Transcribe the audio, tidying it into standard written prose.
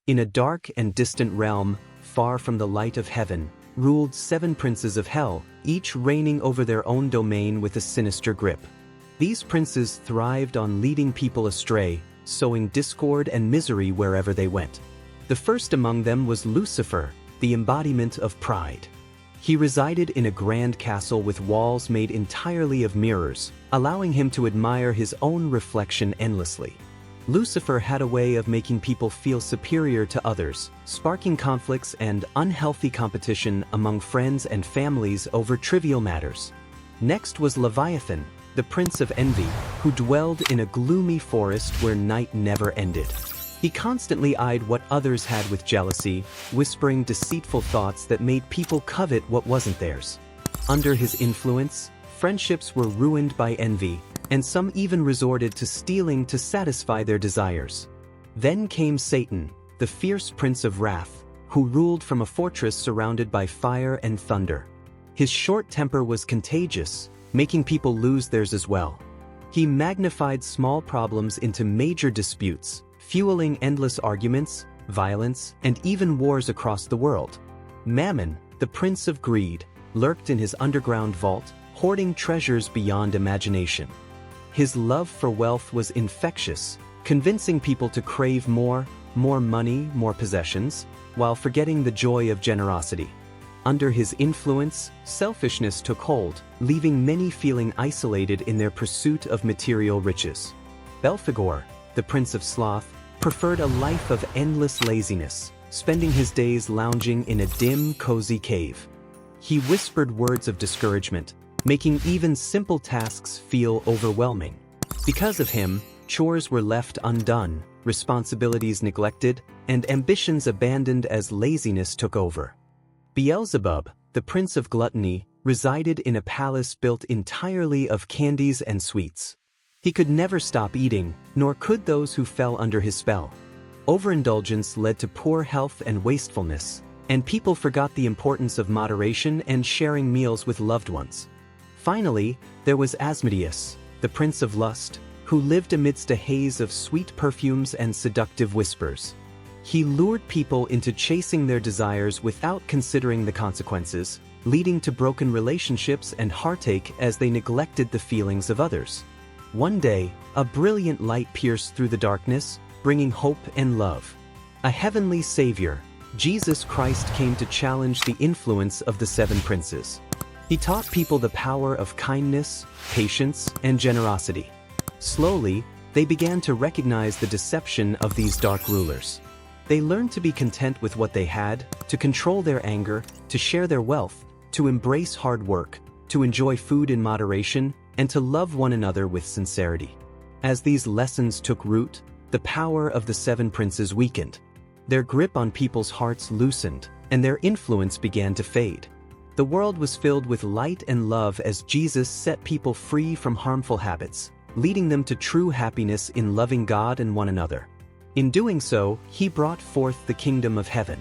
In a dark and distant realm, far from the light of heaven, ruled 7 princes of hell, each reigning over their own domain with a sinister grip. These princes thrived on leading people astray, sowing discord and misery wherever they went. The first among them was Lucifer, the embodiment of pride. He resided in a grand castle with walls made entirely of mirrors, allowing him to admire his own reflection endlessly. Lucifer had a way of making people feel superior to others, sparking conflicts and unhealthy competition among friends and families over trivial matters. Next was Leviathan, the prince of envy, who dwelled in a gloomy forest where night never ended. He constantly eyed what others had with jealousy, whispering deceitful thoughts that made people covet what wasn't theirs. Under his influence, friendships were ruined by envy, and some even resorted to stealing to satisfy their desires. Then came Satan, the fierce prince of wrath, who ruled from a fortress surrounded by fire and thunder. His short temper was contagious, making people lose theirs as well. He magnified small problems into major disputes, fueling endless arguments, violence, and even wars across the world. Mammon, the prince of greed, lurked in his underground vault, hoarding treasures beyond imagination. His love for wealth was infectious, convincing people to crave more money, more possessions, while forgetting the joy of generosity. Under his influence, selfishness took hold, leaving many feeling isolated in their pursuit of material riches. Belphegor, the prince of Sloth, preferred a life of endless laziness, spending his days lounging in a dim, cozy cave. He whispered words of discouragement, making even simple tasks feel overwhelming. Because of him, chores were left undone, responsibilities neglected, and ambitions abandoned as laziness took over. Beelzebub, the prince of gluttony, resided in a palace built entirely of candies and sweets. He could never stop eating, nor could those who fell under his spell. Overindulgence led to poor health and wastefulness, and people forgot the importance of moderation and sharing meals with loved ones. Finally, there was Asmodeus, the prince of lust, who lived amidst a haze of sweet perfumes and seductive whispers. He lured people into chasing their desires without considering the consequences, leading to broken relationships and heartache as they neglected the feelings of others. One day, a brilliant light pierced through the darkness, bringing hope and love. A heavenly savior, Jesus Christ, came to challenge the influence of the 7 princes. He taught people the power of kindness, patience, and generosity. Slowly, they began to recognize the deception of these dark rulers. They learned to be content with what they had, to control their anger, to share their wealth, to embrace hard work, to enjoy food in moderation, and to love one another with sincerity. As these lessons took root, the power of the 7 princes weakened. Their grip on people's hearts loosened, and their influence began to fade. The world was filled with light and love as Jesus set people free from harmful habits, leading them to true happiness in loving God and one another. In doing so, he brought forth the kingdom of heaven.